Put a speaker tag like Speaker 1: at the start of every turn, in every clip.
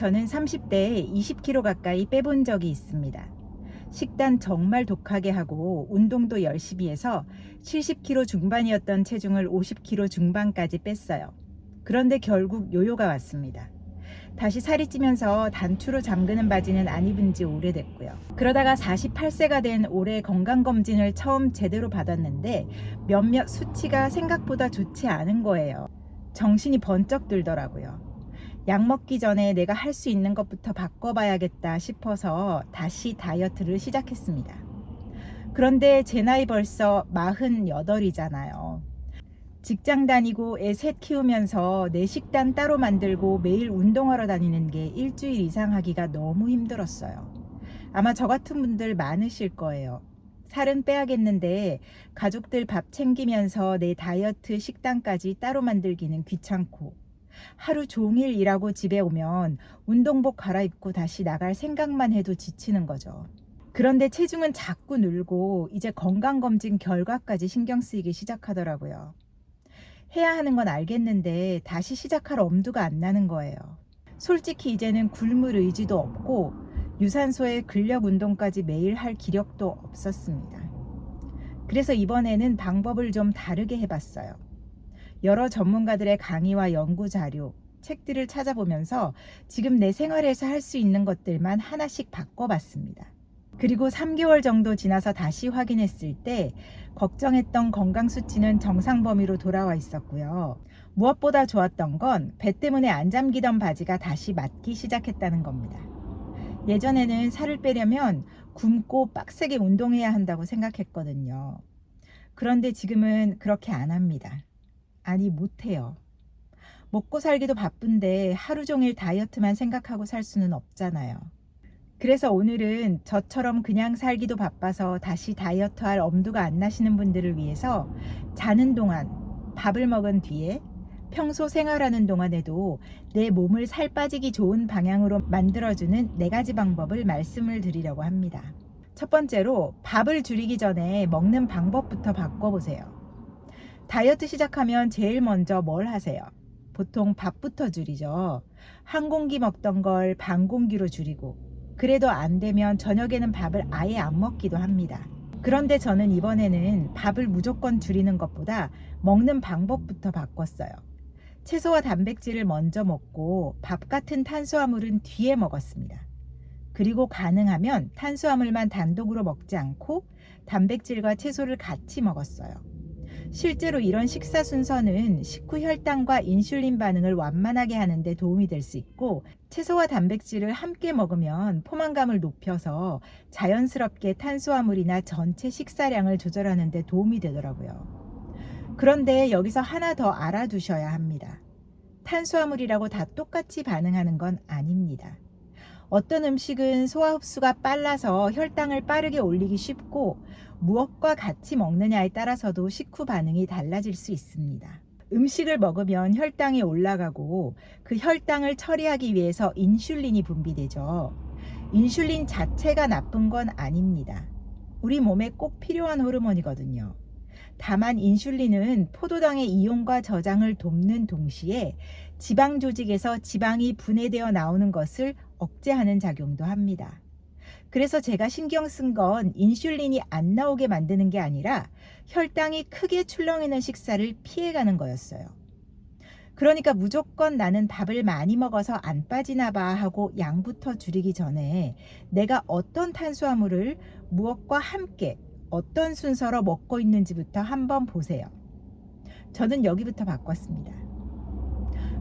Speaker 1: 저는 30대에 20kg 가까이 빼본 적이 있습니다. 식단 정말 독하게 하고 운동도 열심히 해서 70kg 중반이었던 체중을 50kg 중반까지 뺐어요. 그런데 결국 요요가 왔습니다. 다시 살이 찌면서 단추로 잠그는 바지는 안 입은 지 오래됐고요. 그러다가 48세가 된 올해 건강검진을 처음 제대로 받았는데 몇몇 수치가 생각보다 좋지 않은 거예요. 정신이 번쩍 들더라고요. 약 먹기 전에 내가 할 수 있는 것부터 바꿔봐야겠다 싶어서 다시 다이어트를 시작했습니다. 그런데 제 나이 벌써 48이잖아요. 직장 다니고 애 셋 키우면서 내 식단 따로 만들고 매일 운동하러 다니는 게 일주일 이상 하기가 너무 힘들었어요. 아마 저 같은 분들 많으실 거예요. 살은 빼야겠는데 가족들 밥 챙기면서 내 다이어트 식단까지 따로 만들기는 귀찮고, 하루 종일 일하고 집에 오면 운동복 갈아입고 다시 나갈 생각만 해도 지치는 거죠. 그런데 체중은 자꾸 늘고 이제 건강검진 결과까지 신경 쓰이기 시작하더라고요. 해야 하는 건 알겠는데 다시 시작할 엄두가 안 나는 거예요. 솔직히 이제는 굶을 의지도 없고 유산소에 근력 운동까지 매일 할 기력도 없었습니다. 그래서 이번에는 방법을 좀 다르게 해봤어요. 여러 전문가들의 강의와 연구 자료, 책들을 찾아보면서 지금 내 생활에서 할 수 있는 것들만 하나씩 바꿔봤습니다. 그리고 3개월 정도 지나서 다시 확인했을 때 걱정했던 건강 수치는 정상 범위로 돌아와 있었고요. 무엇보다 좋았던 건 배 때문에 안 잠기던 바지가 다시 맞기 시작했다는 겁니다. 예전에는 살을 빼려면 굶고 빡세게 운동해야 한다고 생각했거든요. 그런데 지금은 그렇게 안 합니다. 아니, 못해요. 먹고 살기도 바쁜데 하루 종일 다이어트만 생각하고 살 수는 없잖아요. 그래서 오늘은 저처럼 그냥 살기도 바빠서 다시 다이어트할 엄두가 안 나시는 분들을 위해서 자는 동안, 밥을 먹은 뒤에, 평소 생활하는 동안에도 내 몸을 살 빠지기 좋은 방향으로 만들어주는 4가지 방법을 말씀을 드리려고 합니다. 첫 번째로 밥을 줄이기 전에 먹는 방법부터 바꿔보세요. 다이어트 시작하면 제일 먼저 뭘 하세요? 보통 밥부터 줄이죠. 한 공기 먹던 걸 반 공기로 줄이고, 그래도 안 되면 저녁에는 밥을 아예 안 먹기도 합니다. 그런데 저는 이번에는 밥을 무조건 줄이는 것보다 먹는 방법부터 바꿨어요. 채소와 단백질을 먼저 먹고 밥 같은 탄수화물은 뒤에 먹었습니다. 그리고 가능하면 탄수화물만 단독으로 먹지 않고 단백질과 채소를 같이 먹었어요. 실제로 이런 식사 순서는 식후 혈당과 인슐린 반응을 완만하게 하는 데 도움이 될 수 있고, 채소와 단백질을 함께 먹으면 포만감을 높여서 자연스럽게 탄수화물이나 전체 식사량을 조절하는 데 도움이 되더라고요. 그런데 여기서 하나 더 알아두셔야 합니다. 탄수화물이라고 다 똑같이 반응하는 건 아닙니다. 어떤 음식은 소화 흡수가 빨라서 혈당을 빠르게 올리기 쉽고, 무엇과 같이 먹느냐에 따라서도 식후 반응이 달라질 수 있습니다. 음식을 먹으면 혈당이 올라가고 그 혈당을 처리하기 위해서 인슐린이 분비되죠. 인슐린 자체가 나쁜 건 아닙니다. 우리 몸에 꼭 필요한 호르몬이거든요. 다만 인슐린은 포도당의 이용과 저장을 돕는 동시에 지방 조직에서 지방이 분해되어 나오는 것을 억제하는 작용도 합니다. 그래서 제가 신경 쓴 건 인슐린이 안 나오게 만드는 게 아니라 혈당이 크게 출렁이는 식사를 피해가는 거였어요. 그러니까 무조건 나는 밥을 많이 먹어서 안 빠지나 봐 하고 양부터 줄이기 전에 내가 어떤 탄수화물을 무엇과 함께 어떤 순서로 먹고 있는지부터 한번 보세요. 저는 여기부터 바꿨습니다.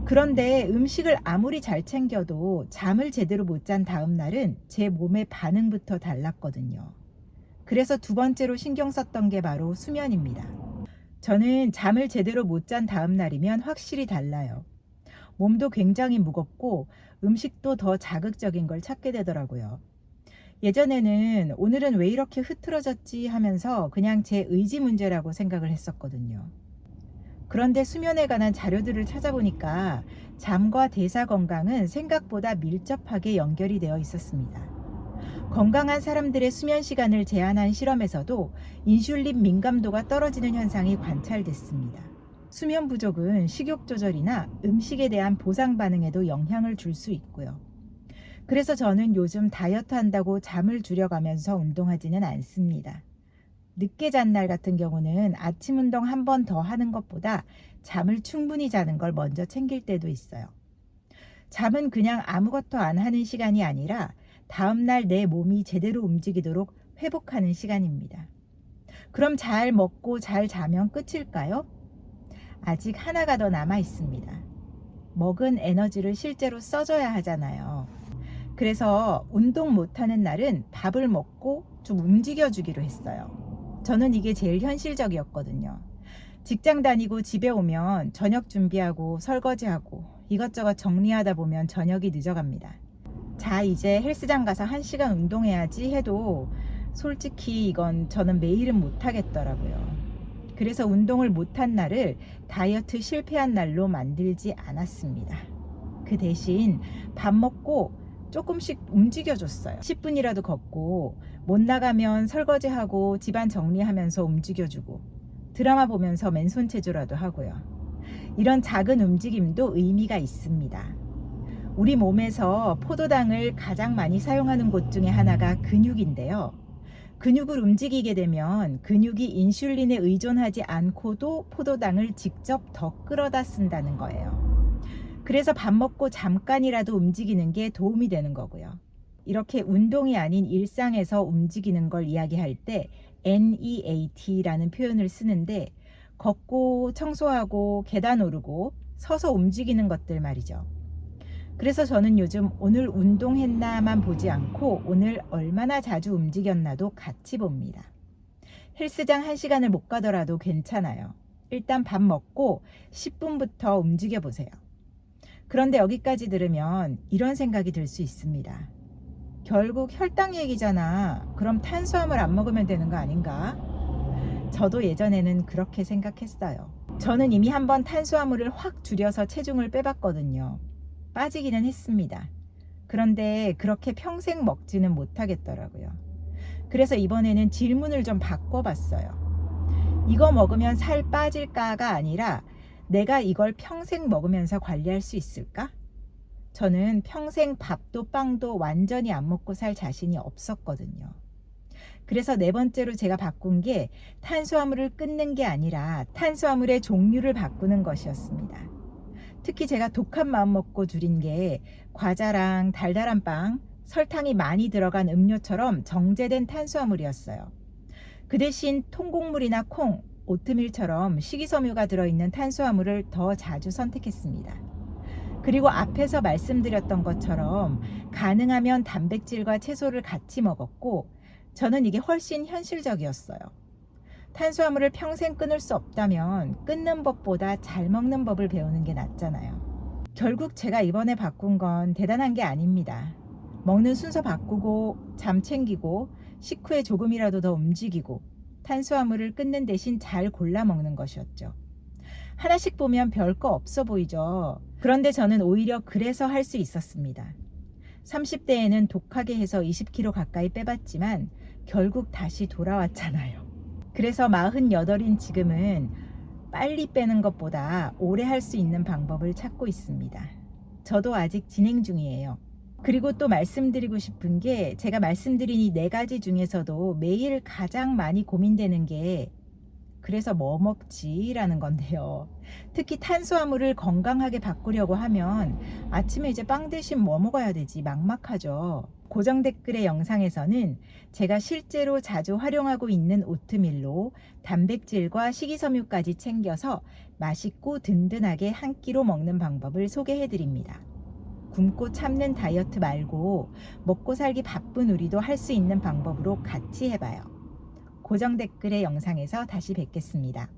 Speaker 1: 그런데 음식을 아무리 잘 챙겨도 잠을 제대로 못 잔 다음 날은 제 몸의 반응부터 달랐거든요. 그래서 두 번째로 신경 썼던 게 바로 수면입니다. 저는 잠을 제대로 못 잔 다음 날이면 확실히 달라요. 몸도 굉장히 무겁고 음식도 더 자극적인 걸 찾게 되더라고요. 예전에는 오늘은 왜 이렇게 흐트러졌지 하면서 그냥 제 의지 문제라고 생각을 했었거든요. 그런데 수면에 관한 자료들을 찾아보니까 잠과 대사 건강은 생각보다 밀접하게 연결이 되어 있었습니다. 건강한 사람들의 수면 시간을 제한한 실험에서도 인슐린 민감도가 떨어지는 현상이 관찰됐습니다. 수면 부족은 식욕 조절이나 음식에 대한 보상 반응에도 영향을 줄 수 있고요. 그래서 저는 요즘 다이어트 한다고 잠을 줄여가면서 운동하지는 않습니다. 늦게 잔 날 같은 경우는 아침 운동 한 번 더 하는 것보다 잠을 충분히 자는 걸 먼저 챙길 때도 있어요. 잠은 그냥 아무것도 안 하는 시간이 아니라 다음날 내 몸이 제대로 움직이도록 회복하는 시간입니다. 그럼 잘 먹고 잘 자면 끝일까요? 아직 하나가 더 남아 있습니다. 먹은 에너지를 실제로 써줘야 하잖아요. 그래서 운동 못하는 날은 밥을 먹고 좀 움직여주기로 했어요. 저는 이게 제일 현실적이었거든요. 직장 다니고 집에 오면 저녁 준비하고 설거지하고 이것저것 정리하다 보면 저녁이 늦어갑니다. 자, 이제 헬스장 가서 1시간 운동해야지 해도 솔직히 이건 저는 매일은 못하겠더라고요. 그래서 운동을 못한 날을 다이어트 실패한 날로 만들지 않았습니다. 그 대신 밥 먹고 조금씩 움직여줬어요. 10분이라도 걷고, 못 나가면 설거지하고 집안 정리하면서 움직여주고, 드라마 보면서 맨손 체조라도 하고요. 이런 작은 움직임도 의미가 있습니다. 우리 몸에서 포도당을 가장 많이 사용하는 곳 중에 하나가 근육인데요. 근육을 움직이게 되면 근육이 인슐린에 의존하지 않고도 포도당을 직접 더 끌어다 쓴다는 거예요. 그래서 밥 먹고 잠깐이라도 움직이는 게 도움이 되는 거고요. 이렇게 운동이 아닌 일상에서 움직이는 걸 이야기할 때 NEAT라는 표현을 쓰는데 걷고 청소하고 계단 오르고 서서 움직이는 것들 말이죠. 그래서 저는 요즘 오늘 운동했나만 보지 않고 오늘 얼마나 자주 움직였나도 같이 봅니다. 헬스장 1시간을 못 가더라도 괜찮아요. 일단 밥 먹고 10분부터 움직여 보세요. 그런데 여기까지 들으면 이런 생각이 들 수 있습니다. 결국 혈당 얘기잖아. 그럼 탄수화물 안 먹으면 되는 거 아닌가? 저도 예전에는 그렇게 생각했어요. 저는 이미 한번 탄수화물을 확 줄여서 체중을 빼봤거든요. 빠지기는 했습니다. 그런데 그렇게 평생 먹지는 못하겠더라고요. 그래서 이번에는 질문을 좀 바꿔봤어요. 이거 먹으면 살 빠질까가 아니라 내가 이걸 평생 먹으면서 관리할 수 있을까? 저는 평생 밥도 빵도 완전히 안 먹고 살 자신이 없었거든요. 그래서 4번째로 제가 바꾼 게 탄수화물을 끊는 게 아니라 탄수화물의 종류를 바꾸는 것이었습니다. 특히 제가 독한 마음 먹고 줄인 게 과자랑 달달한 빵, 설탕이 많이 들어간 음료처럼 정제된 탄수화물이었어요. 그 대신 통곡물이나 콩, 오트밀처럼 식이섬유가 들어있는 탄수화물을 더 자주 선택했습니다. 그리고 앞에서 말씀드렸던 것처럼 가능하면 단백질과 채소를 같이 먹었고 저는 이게 훨씬 현실적이었어요. 탄수화물을 평생 끊을 수 없다면 끊는 법보다 잘 먹는 법을 배우는 게 낫잖아요. 결국 제가 이번에 바꾼 건 대단한 게 아닙니다. 먹는 순서 바꾸고 잠 챙기고 식후에 조금이라도 더 움직이고 탄수화물을 끊는 대신 잘 골라 먹는 것이었죠. 하나씩 보면 별거 없어 보이죠. 그런데 저는 오히려 그래서 할 수 있었습니다. 30대에는 독하게 해서 20kg 가까이 빼봤지만 결국 다시 돌아왔잖아요. 그래서 48인 지금은 빨리 빼는 것보다 오래 할 수 있는 방법을 찾고 있습니다. 저도 아직 진행 중이에요. 그리고 또 말씀드리고 싶은 게 제가 말씀드린 이 4가지 중에서도 매일 가장 많이 고민되는 게 그래서 뭐 먹지? 라는 건데요. 특히 탄수화물을 건강하게 바꾸려고 하면 아침에 이제 빵 대신 뭐 먹어야 되지? 막막하죠. 고정 댓글의 영상에서는 제가 실제로 자주 활용하고 있는 오트밀로 단백질과 식이섬유까지 챙겨서 맛있고 든든하게 한 끼로 먹는 방법을 소개해 드립니다. 굶고 참는 다이어트 말고 먹고 살기 바쁜 우리도 할 수 있는 방법으로 같이 해봐요. 고정 댓글의 영상에서 다시 뵙겠습니다.